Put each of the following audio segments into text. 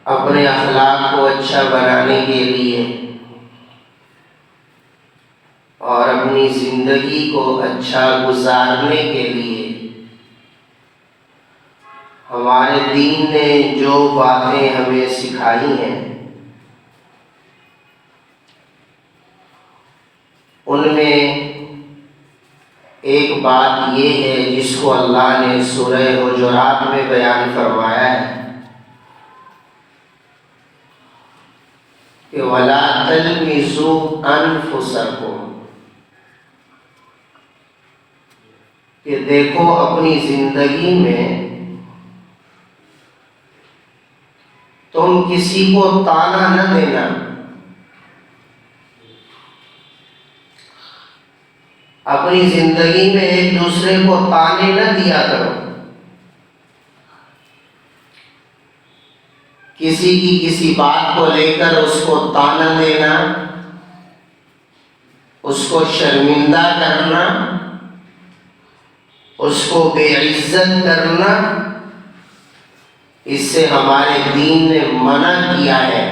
اپنے اخلاق کو اچھا بنانے کے لیے اور اپنی زندگی کو اچھا گزارنے کے لیے ہمارے دین نے جو باتیں ہمیں سکھائی ہیں ان میں ایک بات یہ ہے جس کو اللہ نے سورہ حجرات میں بیان فرمایا ہے کہ وَلَا تَلْمِزُوا أَنفُسَكُمْ، کہ دیکھو اپنی زندگی میں تم کسی کو طعنہ نہ دینا، اپنی زندگی میں ایک دوسرے کو طعنے نہ دیا کرو، کسی کی کسی بات کو لے کر اس کو طعنہ دینا، اس کو شرمندہ کرنا، اس کو بے عزت کرنا، اس سے ہمارے دین نے منع کیا ہے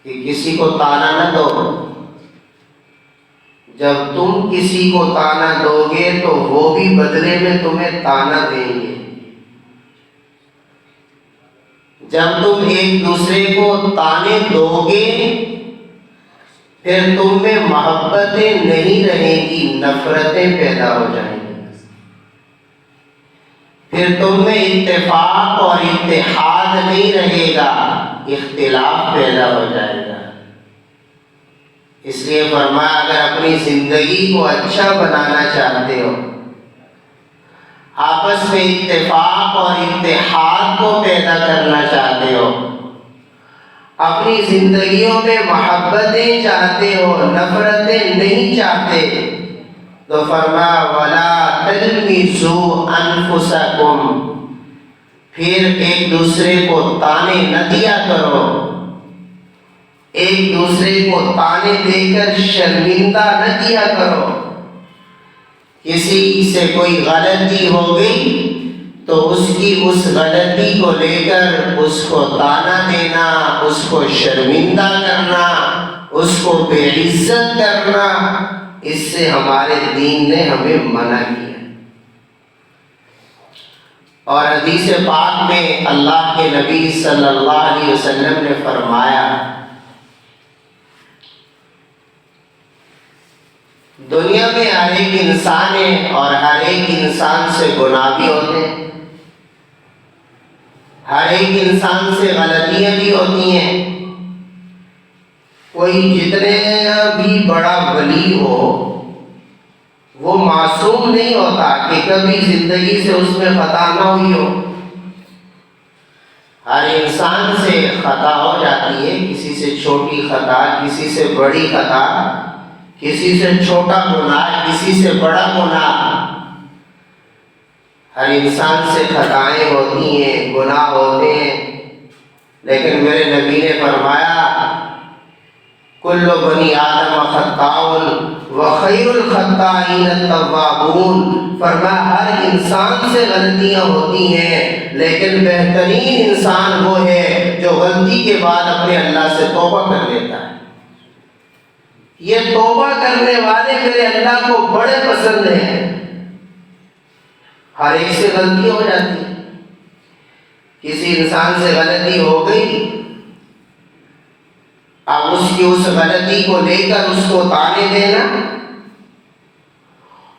کہ کسی کو طعنہ نہ دو۔ جب تم کسی کو طعنہ دو گے تو وہ بھی بدلے میں تمہیں طعنہ دیں گے۔ جب تم ایک دوسرے کو طعنے دو گے پھر تم میں محبتیں نہیں رہیں گی، نفرتیں پیدا ہو جائیں گی، پھر تم میں اتفاق اور اتحاد نہیں رہے گا، اختلاف پیدا ہو جائے گا۔ اس لیے فرمایا اگر اپنی زندگی کو اچھا بنانا چاہتے ہو، آپس میں اتفاق اور اتحاد کو پیدا کرنا چاہتے ہو، اپنی زندگیوں میں محبتیں چاہتے ہو، نفرتیں نہیں چاہتے، تو فرمایا وَلَا تَلْمِزُوا أَنفُسَكُمْ، پھر ایک دوسرے کو طعنے نہ دیا کرو، ایک دوسرے کو طعنے دے کر شرمندہ نہ کیا کرو۔ کسی سے کوئی غلطی ہو گئی تو اس کی اس غلطی کو لے کر اس کو طعنہ دینا، اس کو شرمندہ کرنا، اس کو بے عزت کرنا، اس سے ہمارے دین نے ہمیں منع کیا۔ اور حدیث پاک میں اللہ کے نبی صلی اللہ علیہ وسلم نے فرمایا دنیا میں ہر ایک انسان ہے اور ہر ایک انسان سے گناہ بھی ہوتے ہیں، ہر ایک انسان سے غلطیاں بھی ہوتی ہیں۔ کوئی جتنے بھی بڑا ولی ہو وہ معصوم نہیں ہوتا کہ کبھی زندگی سے اس میں خطا نہ ہوئی ہو۔ ہر انسان سے خطا ہو جاتی ہے، کسی سے چھوٹی خطا، کسی سے بڑی خطا، کسی سے چھوٹا گناہ، کسی سے بڑا گناہ۔ ہر انسان سے خطائیں ہوتی ہیں، گناہ ہوتے ہیں، لیکن میرے نبی نے فرمایا کل بنی آدم خطاء وخیر الخطائین التوابون، فرمایا ہر انسان سے غلطیاں ہوتی ہیں لیکن بہترین انسان وہ ہے جو غلطی کے بعد اپنے اللہ سے توبہ کر لیتا ہے۔ یہ توبہ کرنے والے میرے اللہ کو بڑے پسند ہیں۔ ہر ایک سے غلطی ہو جاتی ہے، کسی انسان سے غلطی ہو گئی، اب اس کی اس غلطی کو لے کر اس کو طعنے دینا،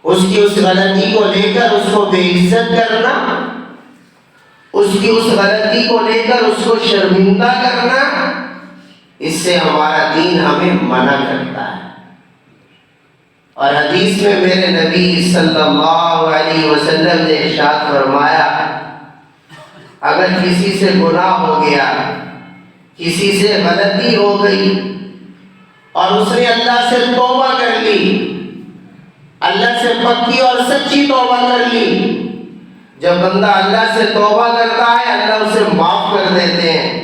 اس کی اس غلطی کو لے کر اس کو بے عزت کرنا، اس کی اس غلطی کو لے کر اس کو شرمندہ کرنا، اس سے ہمارا دین ہمیں منع کرتا ہے۔ اور حدیث میں میرے نبی صلی اللہ علیہ وسلم نے ارشاد فرمایا اگر کسی سے گناہ ہو گیا، کسی سے غلطی ہو گئی اور اس نے اللہ سے توبہ کر لی، اللہ سے پکی اور سچی توبہ کر لی، جب بندہ اللہ سے توبہ کرتا ہے اللہ اسے معاف کر دیتے ہیں۔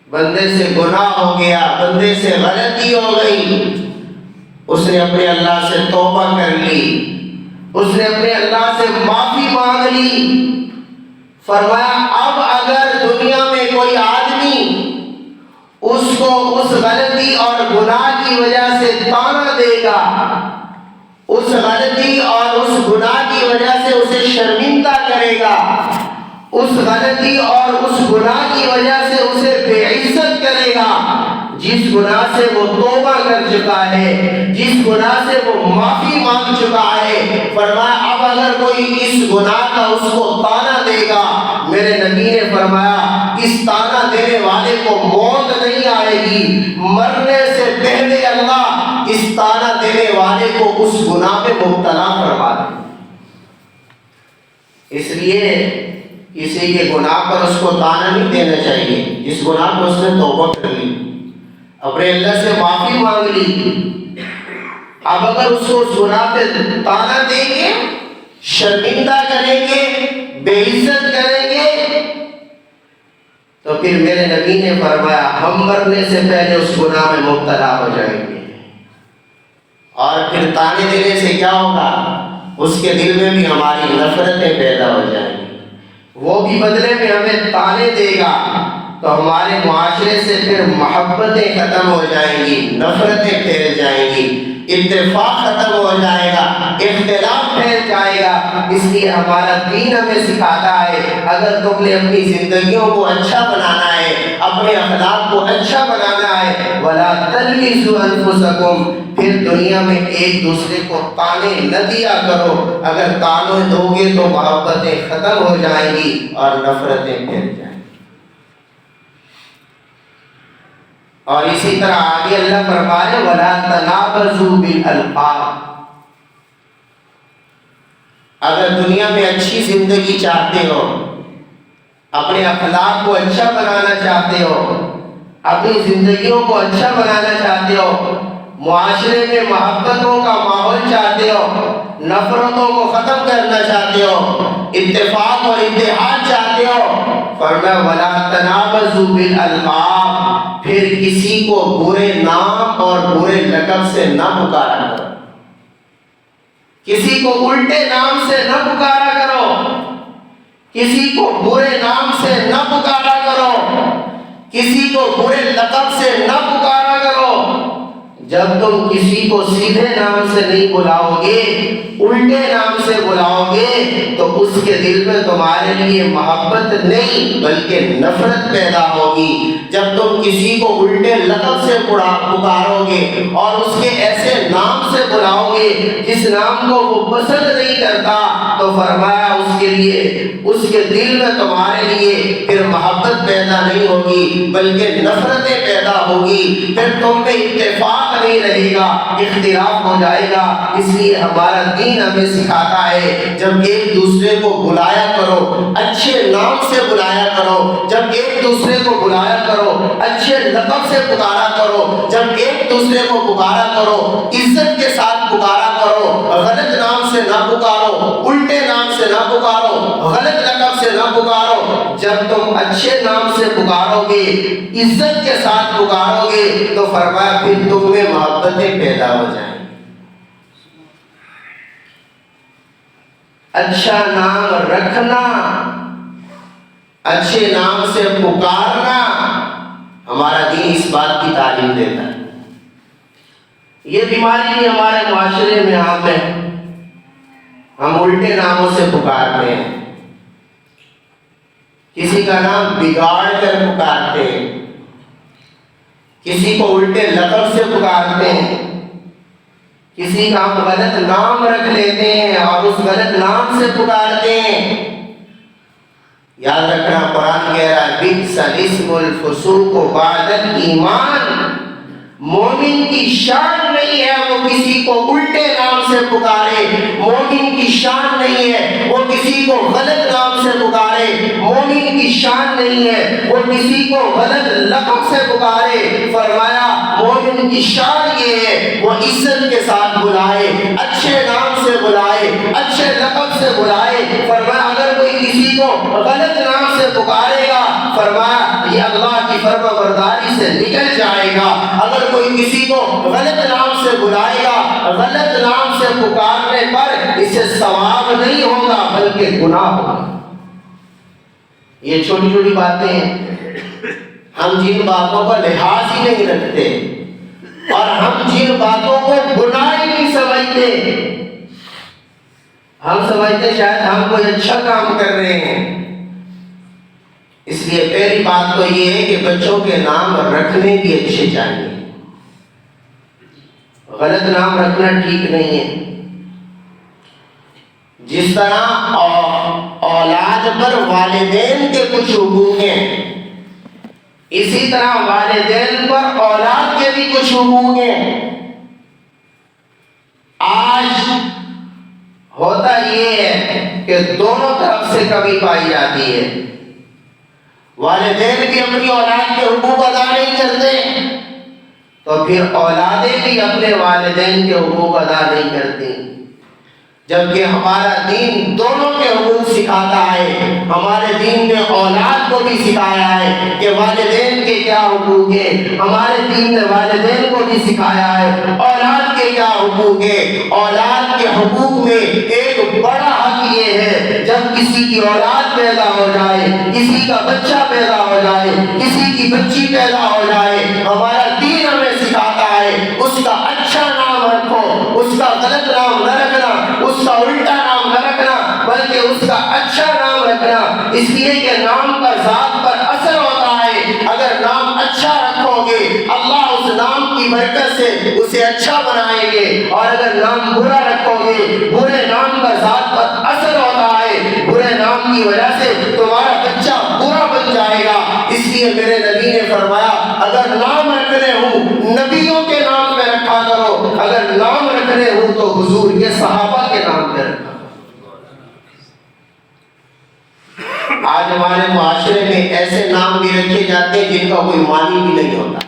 بندے سے گناہ ہو گیا، بندے سے غلطی ہو گئی، اس نے اپنے اللہ سے توبہ کر لی، اس نے اپنے اللہ سے معافی مانگ لی، فرمایا اب اگر اس کو اس غلطی اور گناہ کی وجہ سے طعنہ دے گا، اس غلطی اور اس گناہ کی وجہ سے اسے شرمندہ کرے گا، اس غلطی اور اس گناہ کی وجہ سے اسے بے عزت کرے گا، جس گناہ سے وہ توبہ کر چکا ہے، جس گناہ سے وہ معافی مانگ چکا ہے۔ فرمایا اب اگر کوئی اس گناہ کا اس کو طعنہ دے گا، میرے نبی نے فرمایا اس طعنہ دینے والے کو موت نہیں آئے گی، مرنے سے پہلے اللہ اس طعنہ دینے والے کو اس گناہ میں مبتلا فرما دے۔ اس لیے کسی کے گناہ پر اس کو طعنہ نہیں دینا چاہیے، جس گناہ کو اس نے توبہ کر لی، اپنے اللہ سے معافی مانگ لی، اب اگر اس کو اس گناہ پہ طعنہ دیں گے، شرمندہ کریں گے، بے عزت کریں گے، تو پھر میرے نبی نے فرمایا ہم مرنے سے پہلے اس گناہ میں مبتلا ہو جائیں گے، اور پھر طعنے دینے سے کیا ہوگا، اس کے دل میں بھی ہماری نفرتیں پیدا ہو جائیں گی، وہ بھی بدلے میں ہمیں طعنے دے گا، تو ہمارے معاشرے سے پھر محبتیں ختم ہو جائیں گی، نفرتیں پھیل جائیں گی، اتفاق ختم ہو جائے گا، اختلاف پھیل جائے گا۔ اس لیے ہمارا دین ہمیں سکھاتا ہے اگر تم نے اپنی زندگیوں کو اچھا بنانا ہے، اپنے اخلاق کو اچھا بنانا ہے، وَلَا تَلْمِزُوا أَنفُسَكُمْ، پھر دنیا میں ایک دوسرے کو طعنے نہ دیا کرو، اگر طعنے دو گے تو محبتیں ختم ہو جائیں گی اور نفرتیں پھیل جائیں گی۔ اور اسی طرح آگے اللہ فرما رہے وَلَا تَنَابَزُوا بِالْأَلْقَابِ، اگر دنیا میں اچھی زندگی چاہتے ہو، اپنے اخلاق کو اچھا بنانا چاہتے ہو، اپنی زندگیوں کو اچھا بنانا چاہتے ہو، معاشرے میں محبتوں کا ماحول چاہتے ہو، نفرتوں کو ختم کرنا چاہتے ہو، اتفاق اور اتحاد چاہتے ہو، فرمایا وَلَا تَنَابَزُوا بِالْأَلْقَابِ، پھر کسی کو برے نام اور برے لقب سے نہ پکارا کرو، کسی کو الٹے نام سے نہ پکارا کرو، کسی کو برے نام سے نہ پکارا کرو، کسی کو برے لقب سے نہ پکارا کرو۔ جب تم کسی کو سیدھے نام سے نہیں بلاؤ گے، الٹے نام سے بلاؤ گے، تو اس کے دل میں تمہارے لیے محبت نہیں بلکہ نفرت پیدا ہوگی۔ جب تم کسی کو الٹے لقب سے پکارو گے اور اس کے ایسے نام سے بلاؤ گے جس نام کو وہ پسند نہیں کرتا، تو فرمایا اس کے لیے، اس کے دل میں تمہارے لیے پھر محبت پیدا نہیں ہوگی بلکہ نفرتیں پیدا ہوگی، پھر تم میں اتفاق نہیں رہے گا، اختلاف ہو جائے گا۔ اس لیے ہمارا دین ہمیں سکھاتا ہے جب ایک دوسرے کو بلایا کرو اچھے نام سے بلایا کرو، جب ایک دوسرے کو بلایا کرو اچھے لقب سے پکارا کرو، جب ایک دوسرے کو پکارا کرو عزت کے ساتھ پکارا کرو، غلط نام سے نہ پکارو، الٹے نام سے نہ پکارو، غلط لقب سے نہ پکارو۔ جب تم اچھے نام سے پکارو گے، عزت کے ساتھ پکارو گے، تو فرمایا پھر تم میں محبتیں پیدا ہو جائیں۔ اچھا نام رکھنا، اچھے نام سے پکارنا، ہمارا دین اس بات کی تعلیم دیتا ہے۔ یہ بیماری بھی ہمارے معاشرے میں عام ہے، ہم الٹے ناموں سے پکارتے ہیں، کسی کا نام بگاڑ کر پکارتے ہیں، کسی کو الٹے لقب سے پکارتے ہیں، کسی کا ہم غلط نام رکھ لیتے ہیں اور اس غلط نام سے پکارتے ہیں۔ یاد رکھنا قرآن کہہ رہا ہے بئس الاسم الفسوق بعد الایمان، مومن کی شان نہیں ہے وہ کسی کو الٹے نام سے پکارے، مومن کی شان نہیں ہے وہ کسی کو غلط نام سے پکارے، مومن کی شان نہیں ہے وہ کسی کو غلط لقب سے پکارے۔ فرمایا مومن کی شان یہ ہے وہ عزت کے ساتھ بلائے، اچھے نام سے بلائے، اچھے لقب سے بلائے۔ فرمایا اگر کوئی کسی کو غلط نام سے پکارے گا، فرمایا یہ اللہ کی فرما برداری سے نکل جائے گا۔ اگر کوئی کسی کو غلط نام سے بلائے گا، غلط نام سے پکارنے پر اسے ثواب نہیں ہوگا بلکہ گناہ ہوگا۔ یہ چھوٹی چھوٹی باتیں ہیں، ہم جن باتوں کا لحاظ ہی نہیں رکھتے اور ہم جن باتوں کو گناہ ہی نہیں سمجھتے، ہم سمجھتے شاید ہم کوئی اچھا کام کر رہے ہیں۔ اس لیے پہلی بات تو یہ ہے کہ بچوں کے نام رکھنے بھی اچھے چاہیے، غلط نام رکھنا ٹھیک نہیں ہے۔ جس طرح اولاد پر والدین کے کچھ حقوق ہیں، اسی طرح والدین پر اولاد کے بھی کچھ حقوق ہیں۔ آج ہوتا یہ ہے کہ دونوں طرف سے کمی پائی جاتی ہے، والدین بھی اپنی اولاد کے حقوق ادا نہیں کرتے تو پھر اولادیں بھی اپنے والدین کے حقوق ادا نہیں کرتی، جبکہ ہمارا دین دونوں کے حقوق سکھاتا ہے۔ ہمارے دین نے اولاد کو بھی سکھایا ہے کہ والدین کے کیا حقوق ہیں، ہمارے دین نے والدین کو بھی سکھایا ہے اولاد کے کیا حقوق ہیں۔ اولاد کے حقوق میں ایک بڑا حق یہ ہے، جب کسی کی اولاد پیدا ہو جائے، کسی کا بچہ پیدا ہو جائے، کسی کی بچی پیدا ہو جائے، ہمارا دین ہمیں سکھاتا ہے اس کا اچھا نام رکھو، اس کا غلط نام نہ رکھنا، اس کا الٹا نام نہ رکھنا، بلکہ اس کا اچھا نام رکھنا، اس لیے کہ نام کا ذات پر اثر ہوتا ہے۔ اگر نام اچھا رکھو گے اللہ اس نام کی برکت سے اسے اچھا بنائیں گے، اور اگر نام برا رکھو گے برے نام کا ذات پر اثر ہوتا ہے، برے نام کی وجہ سے تمہارا بچہ برا بن جائے گا۔ اس لیے میرے نبی نے فرمایا اگر نام رکھنے ہوں نبیوں کے نام پہ رکھا کرو، اگر نام رکھنے ہوں تو حضور کے صحابہ کے نام پہ رکھا۔ آج ہمارے معاشرے میں ایسے نام بھی رکھے جاتے ہیں جن کا کوئی معنی بھی نہیں ہوتا،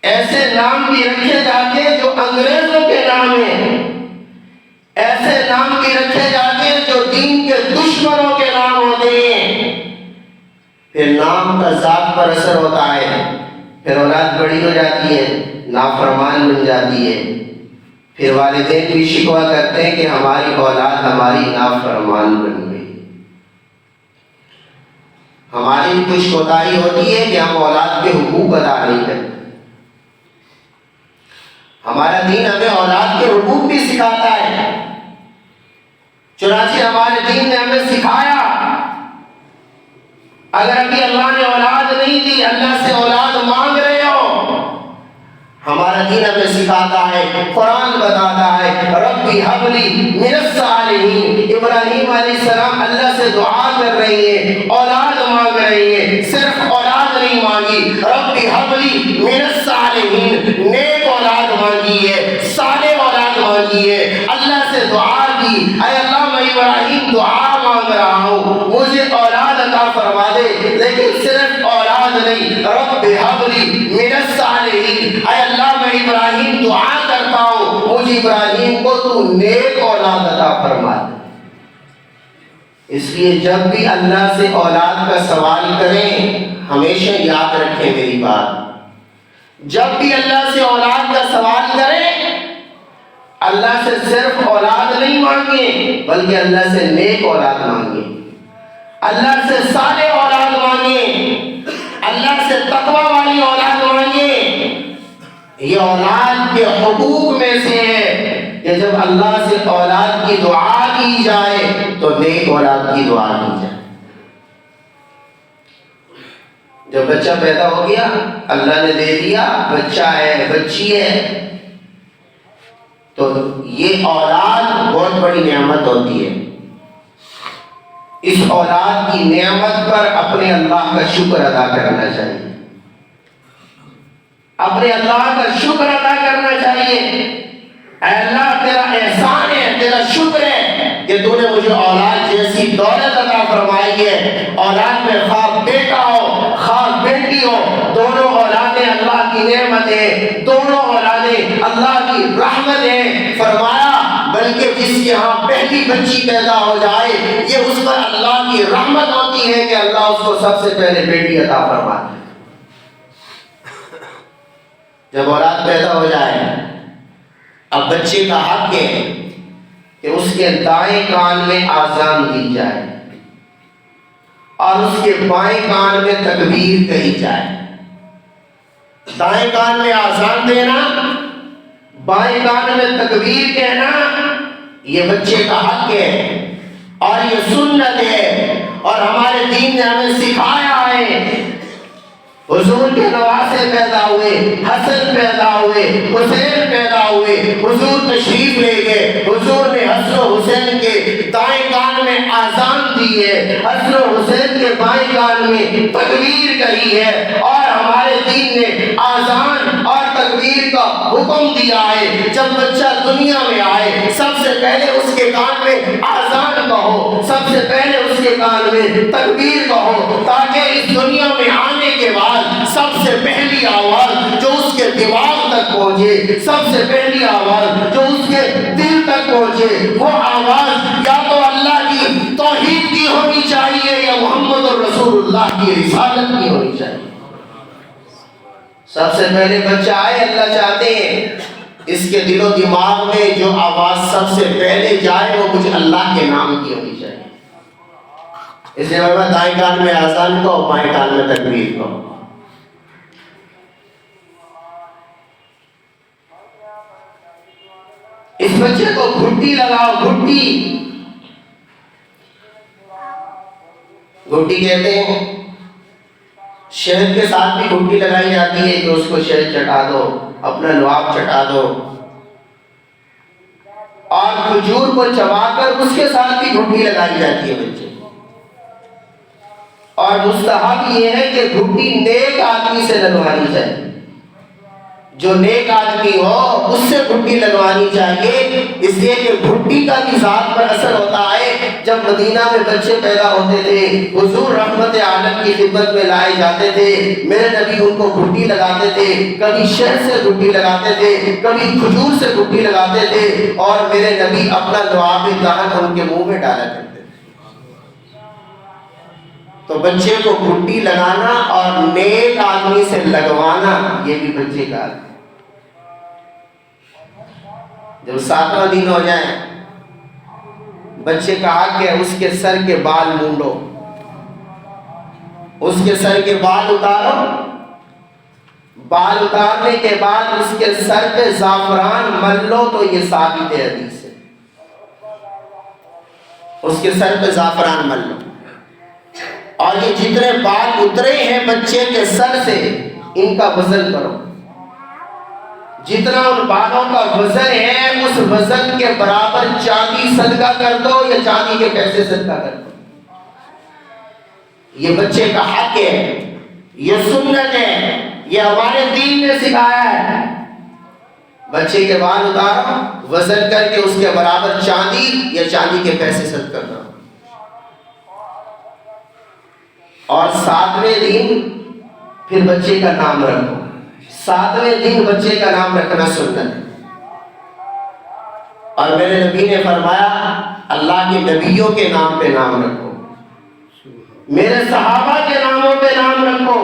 ایسے نام بھی رکھے جاتے ہیں جو انگریزوں کے نام ہیں، ایسے نام بھی رکھے جاتے ہیں جو دین کے دشمنوں کے نام ہوتے ہیں۔ پھر نام کا ذات پر اثر ہوتا ہے، پھر اولاد بڑی ہو جاتی ہے، نافرمان بن جاتی ہے، پھر والدین بھی شکوہ کرتے ہیں کہ ہماری اولاد ہماری نافرمان بن گئی۔ ہماری بھی کچھ کوتاہی ہوتی ہے کہ ہم اولاد کے حقوق ادا نہیں کرتے۔ ہمارا دین ہمیں اولاد کے حقوق بھی سکھاتا ہے، چنانچہ ہمارے دین نے ہمیں سکھایا اگر ابھی اللہ نے اولاد نہیں دی، اللہ سے اولاد مانگ رہے ہو، ہمارا دین ہمیں سکھاتا ہے، قرآن بتاتا ہے ربی حب لی من الصالحین۔ ابراہیم علیہ السلام اللہ سے دعا کر رہی ہیں، اولاد مانگ رہی ہیں، صرف اولاد نہیں مانگی، ربی حب لی من الصالحین، نیک اولاد مانگی ہے، صالح اولاد مانگی ہے، اللہ سے دعا کی اے اللہ میں ابراہیم دعا مانگ رہا ہوں مجھے اولاد عطا فرما دے، لیکن صرف اولاد نہیں، رب حب لی من الصالحین، اے اللہ میں ابراہیم دعا کرتا ہوں مجھے ابراہیم کو تو نیک اولاد عطا فرما دے۔ اس لیے جب بھی اللہ سے اولاد کا سوال کریں ہمیشہ یاد رکھیں میری بات، جب بھی اللہ سے اولاد کا سوال کریں اللہ سے صرف اولاد نہیں مانگیں بلکہ اللہ سے نیک اولاد مانگیں، اللہ سے صالح اولاد مانگیں، اللہ سے تقوی والی اولاد مانگیں۔ یہ اولاد کے حقوق میں سے ہے کہ جب اللہ سے اولاد کی دعا کی جائے تو نیک اولاد کی دعا کی جائے۔ جب بچہ پیدا ہو گیا اللہ نے دے دیا، بچہ ہے بچی ہے، تو یہ اولاد بہت بڑی نعمت ہوتی ہے۔ اس اولاد کی نعمت پر اپنے اللہ کا شکر ادا کرنا چاہیے، اپنے اللہ کا شکر ادا کرنا چاہیے۔ اے اللہ تیرا احسان ہے، تیرا شکر ہے کہ تو نے مجھے اولاد جیسی دولت عطا فرمائی ہے۔ اولاد میں خواہ بیٹا ہو خواہ بیٹی ہو، دونوں اولادیں اللہ کی نعمت ہے، دونوں اولادیں اللہ کی رحمت ہے۔ فرمایا بلکہ جس کے ہاں پہلی بچی پیدا ہو جائے یہ اس پر اللہ کی رحمت ہوتی ہے کہ اللہ اس کو سب سے پہلے بیٹی عطا فرماتا ہے۔ جب اولاد پیدا ہو جائے اب بچے کا حق ہے کہ اس کے دائیں کان میں آذان دی جائے اور اس کے بائیں کان میں تکبیر کہی جائے۔ دائیں کان میں آذان دینا، بائیں کان میں تکبیر کہنا، یہ بچے کا حق ہے اور یہ سنت ہے، اور ہمارے دین نے ہمیں سکھایا ہے۔ حضور کے نواسے پیدا ہوئے، حسن پیدا ہوئے، حسین پیدا ہوئے، حضور تشریف لے گئے، حضور نے حسن و حسین کے دائیں کان میں آذان دی ہے، حسن و حسین کے بائیں کان میں تکبیر کہی ہے، اور ہمارے دین نے آذان اور تکبیر کا حکم دیا ہے۔ جب بچہ دنیا میں آئے سب سے پہلے اس کے کان میں آذان کہو، سب سے پہلے اس کے کان میں تکبیر کہو، تاکہ اس دنیا میں آنے کے بعد سب سے پہلی آواز جو اس کے دماغ تک پہنچے، سب سے پہلی آواز جو اس کے دل تک پہنچے، وہ آواز یا تو اللہ کی توحید کی ہونی چاہیے یا محمد رسول اللہ کی رسالت کی ہونی چاہیے۔ سب سے پہلے بچہ آئے، اللہ چاہتے ہیں اس کے دل و دماغ میں جو آواز سب سے پہلے جائے وہ کچھ اللہ کے نام کی ہونی چاہیے۔ اس لیے دائیں کان میں آذان کو، بائیں کان میں تکبیر کو۔ اس بچے کو گھٹی لگاؤ، گھٹی کہتے ہیں، شہد کے ساتھ بھی گھٹی لگائی جاتی ہے کہ اس کو شہد چٹا دو، اپنا لعاب چٹا دو، اور کھجور کو چبا کر اس کے ساتھ بھی گھٹی لگائی جاتی ہے بچے۔ اور مستحب یہ ہے کہ گھٹی نیک آدمی سے لگوانی چاہیے، جو نیک آدمی ہو اس سے گھٹی لگوانی چاہیے، اس لیے کہ گھٹی کا بھی ذات پر اثر ہوتا ہے۔ جب مدینہ میں بچے پیدا ہوتے تھے، حضور رحمت عالم کی خدمت میں لائے جاتے تھے، میرے نبی ان کو گھٹی لگاتے تھے، کبھی شہد سے گھٹی لگاتے تھے، کبھی کھجور سے گھٹی لگاتے تھے، اور میرے نبی اپنا لعاب دہن ان کے منہ میں ڈالا کرتے تھے۔ تو بچے کو گھٹی لگانا اور نیک آدمی سے لگوانا یہ بھی بچے کا ہے۔ جب 7واں دن ہو جائے، بچے کا حق ہے اس کے سر کے بال مونڈو، اس کے سر کے بال اتارو، بال اتارنے کے بعد اس کے سر پہ زعفران مل لو، تو یہ ثابت ہے حدیث سے، اس کے سر پہ زعفران مل لو، اور یہ جتنے بال اترے ہیں بچے کے سر سے ان کا وزن کرو، جتنا ان بالوں کا وزن ہے اس وزن کے برابر چاندی صدقہ کر دو یا چاندی کے پیسے صدقہ کر دو۔ یہ بچے کا حق ہے، یہ سنت ہے، یہ ہمارے دین نے سکھایا ہے۔ بچے کے بال اتارو، وزن کر کے اس کے برابر چاندی یا چاندی کے پیسے صدقہ کرو، اور 7ویں دن پھر بچے کا نام رکھو۔ 7ویں دن بچے کا نام رکھنا سنت ہے، اور میرے نبی نے فرمایا اللہ کے نبیوں کے نام پہ نام رکھو، میرے صحابہ کے ناموں پہ نام رکھو،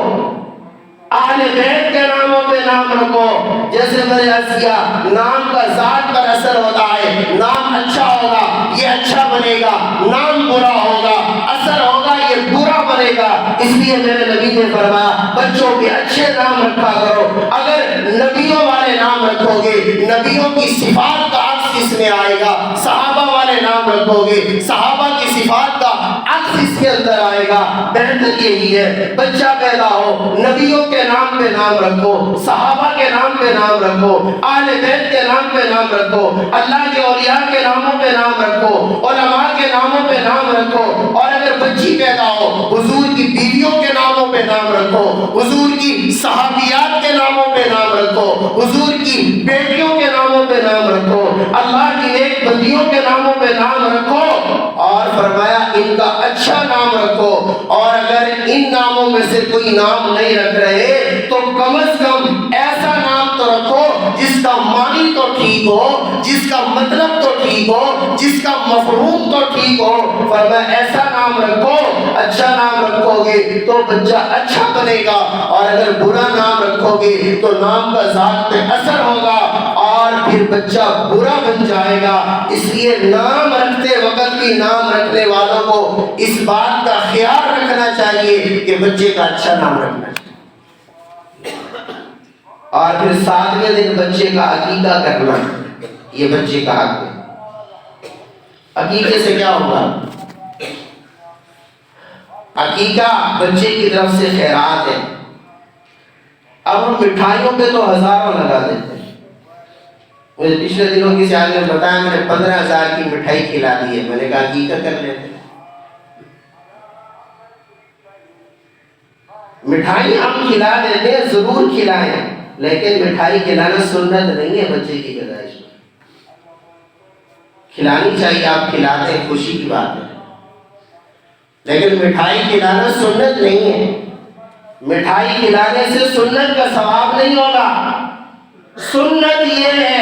اہل بیت کے ناموں پہ نام رکھو۔ جیسے میں نے عرض کیا، نام کا ذات پر اثر ہوتا ہے، نام اچھا ہوگا یہ اچھا بنے گا، نام برا ہوگا اثر ہوگا یہ برا بنے گا۔ اس لیے میرے نبی نے فرمایا بچوں کے اچھے نام رکھا کرو۔ اگر نبیوں والے نام رکھو گے، نبیوں کی صفات کا عکس اس میں آئے گا، صحابہ والے نام رکھو گے، صحابہ کی صفات کا عکس اس کے اندر آئے گا۔ بہتر یہی ہے بچہ پیدا ہو نبیوں کے نام پہ نام رکھو، صحابہ کے نام پہ نام رکھو، اہل بیت کے نام پہ نام رکھو، اللہ کے اولیاء کے ناموں پہ نام رکھو، علماء کے ناموں پہ نام رکھو، اور اگر بچی پیدا ہو حضور کی بیویوں کے ناموں پہ نام رکھو، حضور کی صحابیات کے ناموں پہ نام رکھو، حضور کی بیٹیوں کے ناموں پہ نام رکھو، اللہ کی نیک بندیوں کے ناموں پہ نام رکھو، اور فرمایا ان کا اچھا نام رکھو۔ اور اگر ان ناموں میں سے کوئی نام نہیں رکھ رہے تو کم از کم ایسا نام تو رکھو جس کا معنی تو ٹھیک ہو، جس کا مطلب تو ٹھیک ہو، جس کا مفہوم تو ٹھیک ہو۔ فرمایا ایسا نام رکھو، اچھا نام رکھو گے تو بچہ اچھا بنے گا، اور اگر برا نام رکھو گے تو نام کا ذات پہ اثر ہوگا اور پھر بچہ برا بن جائے گا۔ اس لیے نام رکھتے وقت بھی نام رکھنے والوں کو اس بات کا خیال رکھنا رکھنا چاہیے کہ بچے کا اچھا نام رکھنا چاہیے۔ اور پھر 7ویں دن بچے کا عقیقہ کرنا، یہ بچے کا حق ہے۔ عقیقے سے کیا ہوگا؟ عقیقہ بچے کی طرف سے خیرات ہے۔ اب ہم مٹھائیوں پہ تو ہزاروں لگا دیتے ہیں۔ مجھے پچھلے دنوں کسی آدمی نے بتایا میں نے 15,000 کی مٹھائی کھلا دی ہے۔ میں نے کہا عقیقہ کر لیتے ہیں۔ مٹھائی ہم کھلا دیتے ہیں، ضرور کھلائیں، لیکن مٹھائی کھلانا سنت نہیں ہے بچے کی پیدائش میں۔ کھلانی چاہیے، آپ کھلاتے ہیں، خوشی کی بات ہے، لیکن مٹھائی کھلانا سنت نہیں ہے۔ مٹھائی کھلانے سے سنت کا ثواب نہیں ہوگا۔ سنت یہ ہے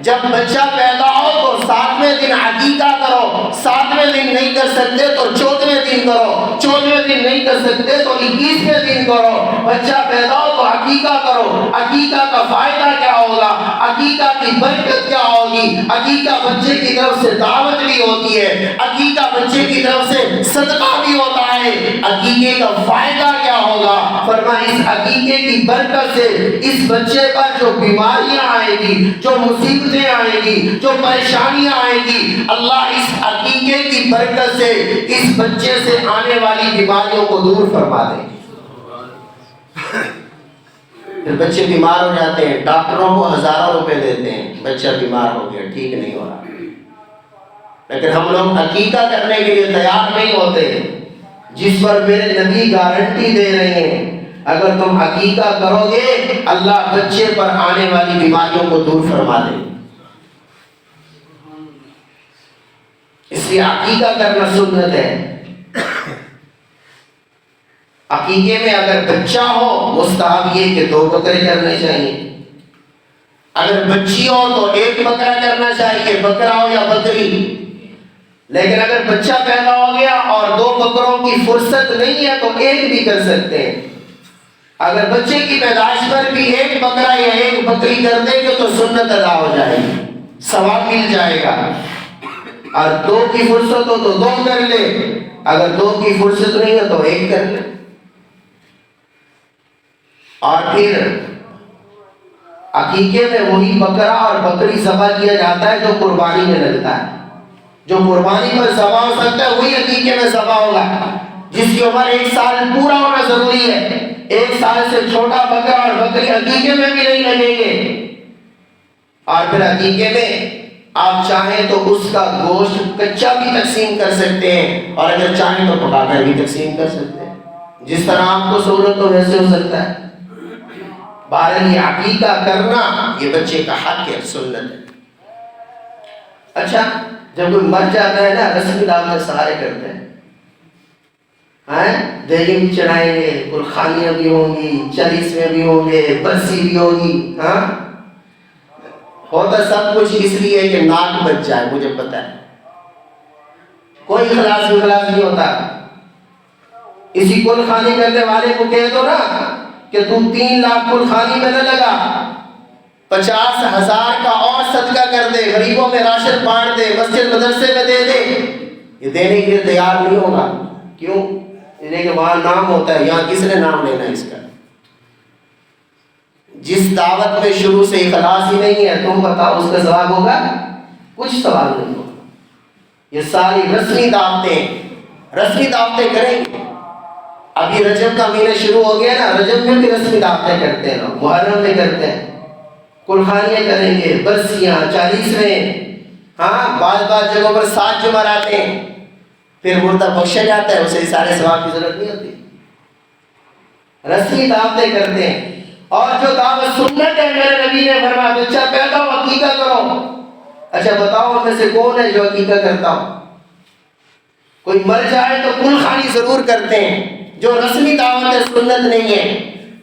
جب بچہ پیدا ہو تو 7ویں دن عقیقہ کرو، 7ویں دن نہیں کر سکتے تو 14ویں دن کرو، 14ویں دن نہیں کر سکتے تو 21ویں دن کرو۔ بچہ پیدا ہو تو عقیقہ کرو۔ عقیقہ کا فائدہ کیا ہوگا؟ عقیقہ کی برکت کیا ہوگی؟ عقیقہ بچے کی طرف سے دعوت بھی ہوتی ہے، عقیقہ بچے کی طرف سے صدقہ بھی ہوتا ہے۔ عقیقے کا فائدہ کیا ہوگا؟ فرمایا اس عقیقے کی برکت سے اس بچے پر جو بیماریاں آئیں گی، جو مصیبتیں آئیں گی، جو پریشانیاں آئیں گی، اللہ اس عقیقے کی برکت سے اس بچے سے آنے والی بیماریوں کو دور فرما دے۔ پھر بچے بیمار ہو جاتے ہیں، ڈاکٹروں کو ہزاروں روپے دیتے ہیں، بچہ بیمار ہو گیا، ٹھیک نہیں ہو رہا، لیکن ہم لوگ عقیقہ کرنے کے لیے تیار نہیں ہوتے، جس پر میرے نبی گارنٹی دے رہے ہیں اگر تم عقیقہ کرو گے اللہ بچے پر آنے والی بیماریوں کو دور فرما دے۔ اس لیے عقیقہ کرنا سنت ہے۔ عقیقے میں اگر بچہ ہو مستحب یہ کہ 2 بکرے کرنے چاہیے، اگر بچی ہو تو 1 بکرا کرنا چاہیے، بکرا ہو یا بکری۔ لیکن اگر بچہ پیدا ہو گیا اور 2 بکروں کی فرصت نہیں ہے تو 1 بھی کر سکتے ہیں۔ اگر بچے کی پیدائش پر بھی 1 بکرا یا 1 بکری کر دیں گے تو سنت ادا ہو جائے گی، ثواب مل جائے گا۔ اور 2 کی فرصت ہو تو 2 کر لے، اگر 2 کی فرصت نہیں ہے تو 1 کر لے۔ اور پھر عقیقے میں وہی بکرا اور بکری ذبح کیا جاتا ہے جو قربانی میں لگتا ہے۔ جو قربانی پر ذبح ہو سکتا ہے وہی عقیقے میں ذبح ہوگا۔ جس کی عمر 1 سال پورا ہونا ضروری ہے، 1 سال سے چھوٹا بکرا اور بکری عقیقے میں بھی نہیں لگیں گے۔ اور پھر عقیقے میں آپ چاہیں تو اس کا گوشت کچا بھی تقسیم کر سکتے ہیں، اور اگر چاہیں تو پکا کر بھی تقسیم کر سکتے ہیں، جس طرح آپ کو سہولت ہو ویسے ہو سکتا ہے۔ بہرحال یہ عقیقہ کرنا یہ بچے کا حق ہے، سنت ہے۔ اچھا جب کوئی مر جاتا ہے نا رسمی دعوت سارے کرتے ہیں، دہی بھی چڑھائیں گے، قرخانیاں بھی ہوں گی، چالیسویں بھی ہوں گے، برسی بھی ہوگی۔ ہوتا سب کچھ اس لیے کہ ناک بچ جائے، مجھے پتا ہے کوئی خلاص نہیں ہوتا۔ اسی قرخانی کرنے والے کو کہہ دو نا کہ تم 3 لاکھ قرخانی میں نہ لگا، 50,000 کا اور صدقہ کر دے، غریبوں میں راشن بانٹ دے، مسجد مدرسے میں دے دے، یہ دینے کے لیے تیار نہیں ہوگا۔ کیوں؟ اس لیے کہ وہاں نام ہوتا ہے، یہاں کس نے نام لینا ہے اس کا؟ جس دعوت میں شروع سے اخلاص ہی نہیں ہے، تم بتاؤ اس کا ثواب ہوگا؟ کچھ ثواب نہیں ہوگا۔ یہ ساری رسمی دعوتیں کریں گے۔ ابھی رجب کا مہینہ شروع ہو گیا نا، رجب میں بھی رسمی دعوتیں کرتے ہیں لوگ، محرم میں کرتے ہیں، قرخانیاں کریں گے، برسیاں، 40ویں، بعض جگہوں پر 7 جمعہ آتے ہیں، پھر مردہ بخشا جاتا ہے، اسے سارے ثواب کی ضرورت نہیں ہوتی۔ رسمی دعوتیں کرتے ہیں۔ اور جو دعوت سنت ہے میرے نبی نے فرمایا بچہ پیدا ہو عقیقہ کرو۔ اچھا بتاؤ ہم میں سے کون ہے جو عقیقہ کرتا ہو؟ کوئی مر جائے تو قرخانی ضرور کرتے ہیں، جو رسمی دعوت ہے سنت نہیں ہے۔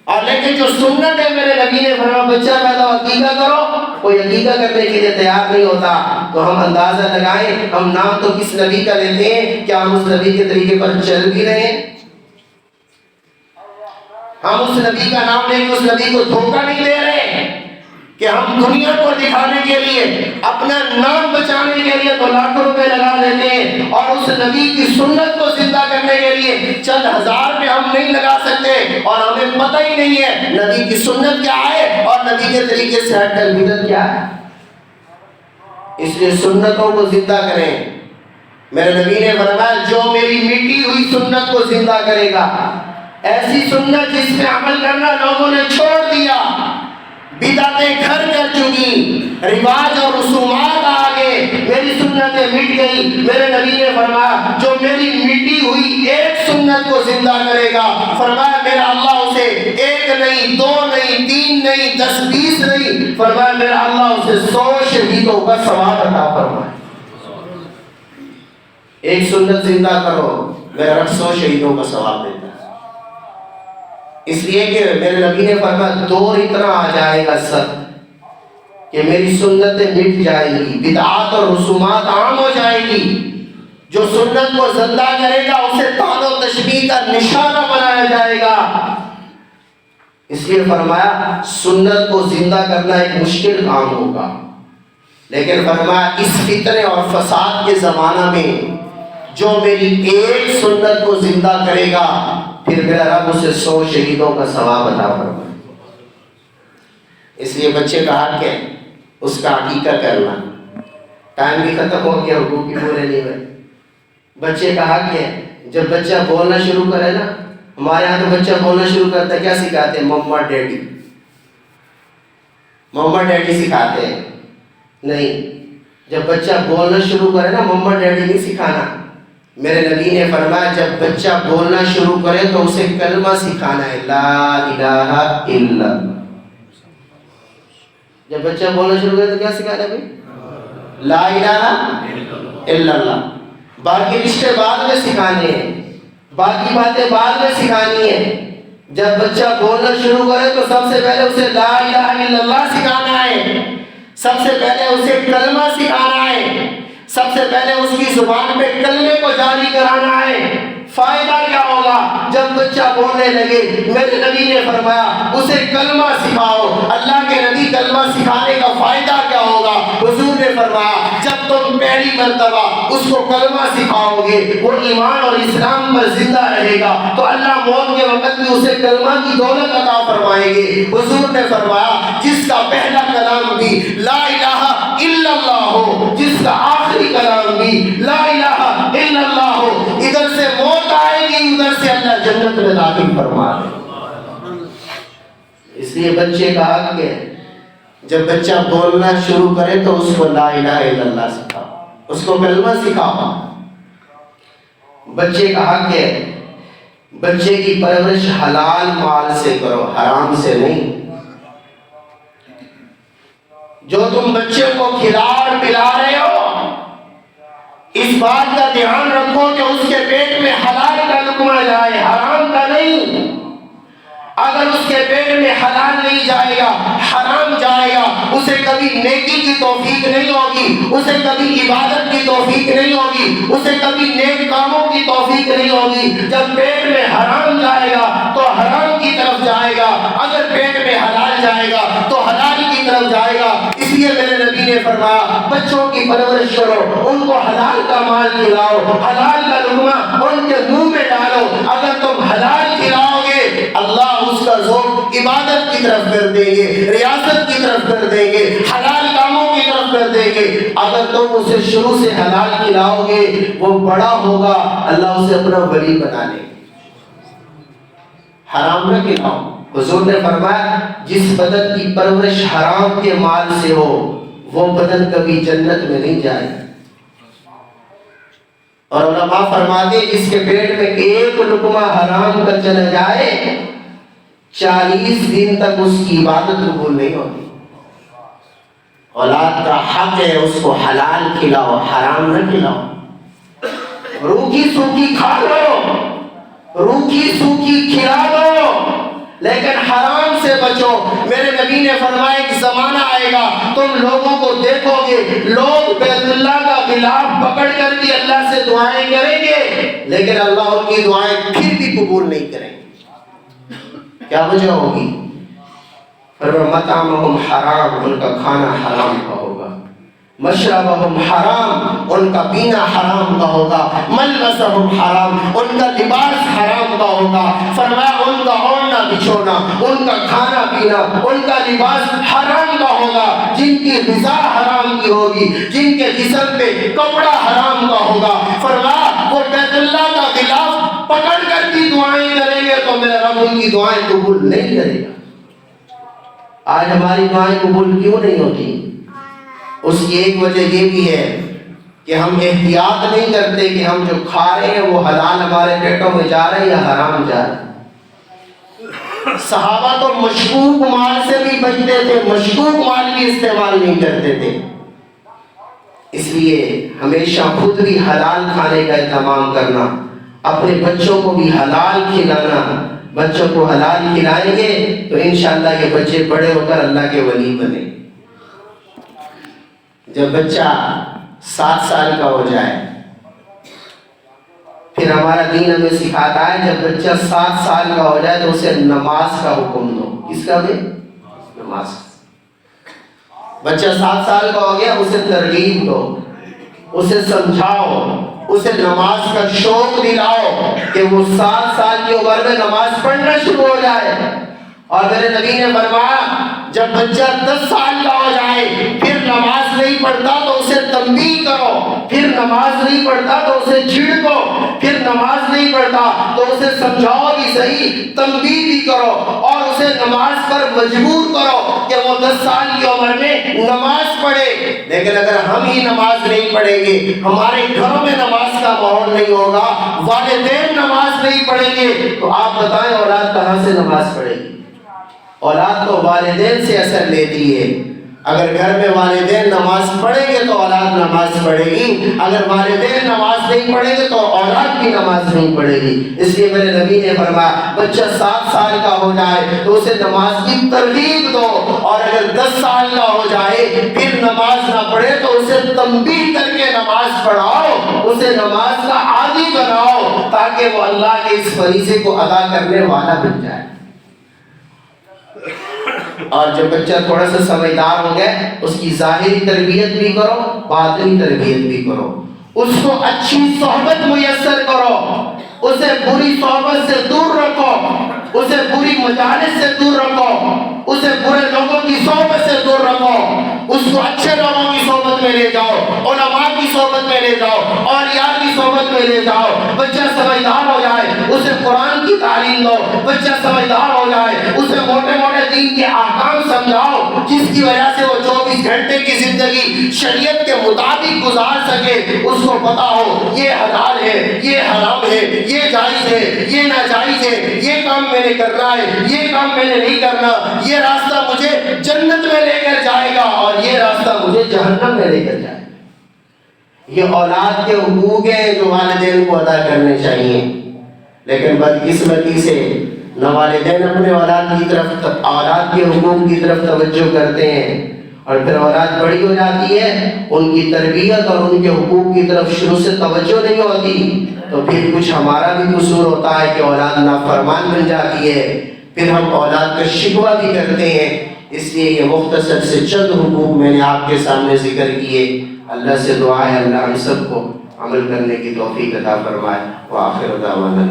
اور لیکن جو سنت ہے میرے نبی نے فرمایا بچہ پیدا ہو عقیقہ کرو، کوئی عقیقہ کرنے کے لیے تیار نہیں ہوتا، تو ہم اندازہ لگائیں ہم نام تو کس نبی کا لیتے ہیں، کیا ہم اس نبی کے طریقے پر چل بھی رہے ہیں؟ ہم اس نبی کا نام لے کے اس نبی کو دھوکہ نہیں دے رہے کہ ہم دنیا کو دکھانے کے لیے، اپنا نام بچانے کے لیے تو لاکھوں روپے لگا دیتے ہیں، اور اس نبی کی سنت کو زندہ کرنے کے لیے چند ہزار روپے ہم نہیں لگا سکتے، اور ہمیں پتہ ہی نہیں ہے نبی کی سنت کیا ہے اور نبی کے طریقے سے ہٹ کر بدعت کیا ہے۔ اس لیے سنتوں کو زندہ کریں۔ میرے نبی نے فرمایا جو میری مٹی ہوئی سنت کو زندہ کرے گا، ایسی سنت جس میں عمل کرنا لوگوں نے چھوڑ دیا، بدعتیں گھر کر چکی، رواج اور رسومات آگے، میری سنتیں مٹ گئی۔ میرے نبی نے فرمایا جو میری مٹی ہوئی ایک سنت کو زندہ کرے گا، فرمایا میرا اللہ اسے ایک نہیں، دو نہیں، تین نہیں، 10 20 نہیں، فرمایا میرا اللہ اسے 100 شہیدوں کا ثواب عطا فرمائے۔ ایک سنت زندہ کرو، میرا رب 100 شہیدوں کا ثواب دیتا ہے۔ اس لیے کہ میرے نبی نے فرمایا دور اتنا آ جائے گا سخت کہ میری سنتیں مٹ جائے گی، بدعات اور رسومات عام ہو جائے گی۔ جو سنت کو زندہ کرے گا اسے طعن و تشبیہ کا نشانہ بنایا جائے گا۔ اس لیے فرمایا سنت کو زندہ کرنا ایک مشکل کام ہوگا، لیکن فرمایا اس فتنے اور فساد کے زمانہ میں جو میری ایک سنت کو زندہ کرے گا، پھر میرا رب اسے 100 شہیدوں کا ثواب عطا فرمائے۔ اس لیے بچے کا حق ہے اس کا عقیقہ کرنا۔ ٹائم بھی ختم ہو گیا، حقوق بھی پورے نہیں ہوئے۔ بچے کا حق ہے جب بچہ بولنا شروع کرے نا، ہمارے یہاں تو بچہ بولنا شروع کرتا ہے، کیا سکھاتے ہیں؟ مما ڈیڈی، مما ڈیڈی سکھاتے ہیں۔ نہیں، جب بچہ بولنا شروع کرے نا، مما ڈیڈی نہیں سکھانا۔ میرے نبی نے فرمایا جب بچہ بولنا شروع کرے تو اسے کلمہ سکھانا ہے، لا الہ الا اللہ۔ جب بچہ بولنا شروع کرے تو کیا سکھانا ہے بھائی؟ لا الہ الا اللہ۔ باقی رشتے بعد میں سکھانے ہیں، باقی باتیں بعد میں سکھانی ہے۔ جب بچہ بولنا شروع کرے تو سب سے پہلے اسے لا الہ الا اللہ سکھانا ہے، سب سے پہلے اسے کلمہ سکھانا ہے، سب سے پہلے اس کی زبان پہ کلمے کو جاری کرانا ہے۔ فائدہ کیا ہوگا جب بچہ بولنے لگے؟ میرے نبی نے فرمایا اسے کلمہ سکھاؤ۔ اللہ کے نبی کلمہ سکھانے کا فائدہ کیا ہوگا؟ حضور نے فرمایا جب تم پہلی مرتبہ اس کو کلمہ سکھاؤ گے، وہ ایمان اور اسلام پر زندہ رہے گا تو اللہ موت کے وقت بھی اسے کلمہ کی دولت عطا فرمائیں گے۔ حضور نے فرمایا جس کا پہلا کلام بھی لا الہ الا اللہ ہو، جس کا آخری کلام بھی لا الہ الا اللہ ہو، ادھر سے موت آئے گی، ادھر سے اللہ جنت میں داخل فرما دے۔ اس لیے بچے کا حق ہے جب بچہ بولنا شروع کرے تو اس کو لا الہ الا اللہ سکھاؤ، اس کو کلمہ سکھاؤ۔ بچے کا حق ہے بچے کی پرورش حلال مال سے کرو، حرام سے نہیں۔ جو تم بچے کو کھلا اور پلا رہے ہو اس بات کا دھیان رکھو کہ اس کے پیٹ میں حلال کا لقمہ جائے، حرام کا نہیں۔ اگر اس کے پیٹ میں حلال نہیں جائے گا، حرام جائے گا، اسے کبھی نیکی کی توفیق نہیں ہوگی، اسے کبھی عبادت کی توفیق نہیں ہوگی، اسے کبھی نیک کاموں کی توفیق نہیں ہوگی۔ جب پیٹ میں حرام جائے گا تو حرام کی طرف جائے گا، اگر پیٹ میں حلال جائے گا تو حلال کی طرف جائے گا۔ اس لیے میرے نبی نے فرمایا بچوں کی پرورش کرو، ان کو حلال کا مال کھلاؤ، حلال کا لقمہ ان کے منہ میں ڈالو۔ اگر تم حلال کھلاؤ گے اللہ اس کا ذوق عبادت کی طرف کر دیں گے، ریاست کی طرف کر دیں گے، حلال کاموں کی طرف کر دیں گے۔ اگر تم اسے شروع سے حلال کھلاؤ گے وہ بڑا ہوگا اللہ اسے اپنا ولی بنا لے گا۔ حرام نہ کھلاؤ۔ حضور نے فرمایا جس بدن کی پرورش حرام کے مال سے ہو وہ بدن کبھی جنت میں نہیں جائے۔ اور علماء فرماتے ہیں جس کے پیٹ میں ایک لقمہ حرام کا چلا جائے 40 دن تک اس کی عبادت قبول نہیں ہوتی۔ اولاد کا حق ہے اس کو حلال کھلاؤ، حرام نہ کھلاؤ۔ روکھی سوکھی کھا لو، روکھی سوکھی کھلا دو، لیکن حرام سے بچو۔ میرے نبی نے فرمایا ایک زمانہ آئے گا تم لوگوں کو دیکھو گے لوگ بیت اللہ کا غلاف پکڑ کر کے اللہ سے دعائیں کریں گے لیکن اللہ ان کی دعائیں پھر بھی قبول نہیں کریں گے۔ کیا وجہ ہوگی؟ اور مطعمہم حرام، ان کا کھانا حرام کا ہوگا، مشربہم حرام، ان کا پینا حرام کا ہوگا، ملبسہم حرام، ان کا لباس حرام کا ہوگا۔ فرمایا ان کا اوڑھنا بچھونا، ان کا کھانا پینا، ان کا لباس حرام کا ہوگا، جن کی غذا حرام کی ہوگی، جن کے جسم پہ کپڑا حرام کا ہوگا۔ فرمایا وہ بیت اللہ کا غلاف پکڑ کر کی دعائیں کریں گے تو میرا رب ان کی دعائیں قبول نہیں کرے گا۔ آج ہماری دعائیں قبول کیوں نہیں ہوتی؟ اس کی ایک وجہ یہ بھی ہے کہ ہم احتیاط نہیں کرتے کہ ہم جو کھا رہے ہیں وہ حلال ہمارے پیٹوں میں جا رہے ہیں یا حرام جا رہے ہیں۔ صحابہ تو مشکوک مال سے بھی بچتے تھے، مشکوک مال بھی استعمال نہیں کرتے تھے۔ اس لیے ہمیشہ خود بھی حلال کھانے کا اہتمام کرنا، اپنے بچوں کو بھی حلال کھلانا۔ بچوں کو حلال کھلائیں گے تو انشاءاللہ یہ بچے بڑے ہو کر اللہ کے ولی بنے۔ جب بچہ 7 سال کا ہو جائے، پھر ہمارا دین ہمیں سکھاتا ہے جب بچہ 7 سال کا ہو جائے تو اسے نماز کا حکم دو۔ کس کا دے؟ نماز۔ بچہ 7 سال کا ہو گیا، اسے ترغیب دو، اسے سمجھاؤ، اسے نماز کا شوق دلاؤ کہ وہ 7 سال کی عمر میں نماز پڑھنا شروع ہو جائے۔ اور میرے نبی نے فرمایا جب بچہ 10 سال کا ہو جائے پھر نماز نہیں پڑھتا تو اسے تنبیہ کرو، پھر نماز نہیں پڑھتا تو اسے جھڑکو، پھر نماز نہیں پڑھتا تو اسے سمجھاؤ بھی صحیح، تنبیہ بھی کرو اور اسے نماز پر مجبور کرو کہ وہ 10 سال کی عمر میں نماز پڑھے۔ لیکن اگر ہم ہی نماز نہیں پڑھیں گے، ہمارے گھروں میں نماز کا ماحول نہیں ہوگا، والدین نماز نہیں پڑھیں گے، تو آپ بتائیں اولاد کہاں سے نماز پڑھے گی؟ اولاد تو والدین سے اثر لیتی ہے۔ اگر گھر میں والدین نماز پڑھیں گے تو اولاد نماز پڑھے گی، اگر والدین نماز نہیں پڑھیں گے تو اولاد بھی نماز نہیں پڑھے گی۔ اس لیے میرے نبی نے فرمایا بچہ 7 سال کا ہو جائے تو اسے نماز کی ترغیب دو، اور اگر 10 سال کا ہو جائے پھر نماز نہ پڑھے تو اسے تنبیہ کر کے نماز پڑھاؤ، اسے نماز کا عادی بناؤ تاکہ وہ اللہ کے اس فریضے کو ادا کرنے والا بن جائے۔ اور جب بچہ تھوڑا سا سمجھدار ہو گئے اس کی ظاہری تربیت بھی کرو، باطنی تربیت بھی کرو، اس کو اچھی صحبت میسر کرو، اسے بری صحبت سے دور رکھو، اسے بری مجالس سے دور رکھو، اسے برے لوگوں کی صحبت سے دور رکھو، اس کو اچھے لوگوں کی صحبت میں لے جاؤ، علماء کی صحبت میں لے جاؤ، اولیاء کی صحبت میں لے جاؤ۔ بچہ سمجھدار ہو جائے اسے قرآن کی تعلیم دو، بچہ سمجھدار ہو جائے اسے موٹے موٹے دین کے احکام سمجھاؤ جس کی وجہ سے وہ 24 گھنٹے کی زندگی شریعت کے مطابق گزار سکے، اس کو پتا ہو یہ حلال ہے، یہ حرام ہے، یہ جائز ہے، یہ ناجائز ہے، یہ کام میں نے کرنا ہے، یہ کام میں نے نہیں کرنا، یہ راستہ مجھے جنت میں لے کر جائے گا اور یہ راستہ مجھے جہنم میں لے کر جائے گا۔ یہ اولاد کے حقوق ہیں جو والدین کو ادا کرنے چاہیے، لیکن بدقسمتی سے نہ والدین اپنے اولاد کے حقوق کی طرف توجہ کرتے ہیں، اور پھر اولاد بڑی ہو جاتی ہے ان کی تربیت اور ان کے حقوق کی طرف شروع سے توجہ نہیں ہوتی، تو پھر کچھ ہمارا بھی قصور ہوتا ہے کہ اولاد نافرمان بن جاتی ہے، پھر ہم اولاد کا شکوہ بھی کرتے ہیں۔ اس لیے یہ مختصر سے چند حقوق میں نے آپ کے سامنے ذکر کیے۔ اللہ سے دعا ہے اللہ ہم سب کو عمل کرنے کی توفیق عطا فرمائے۔ وآخر دعوانا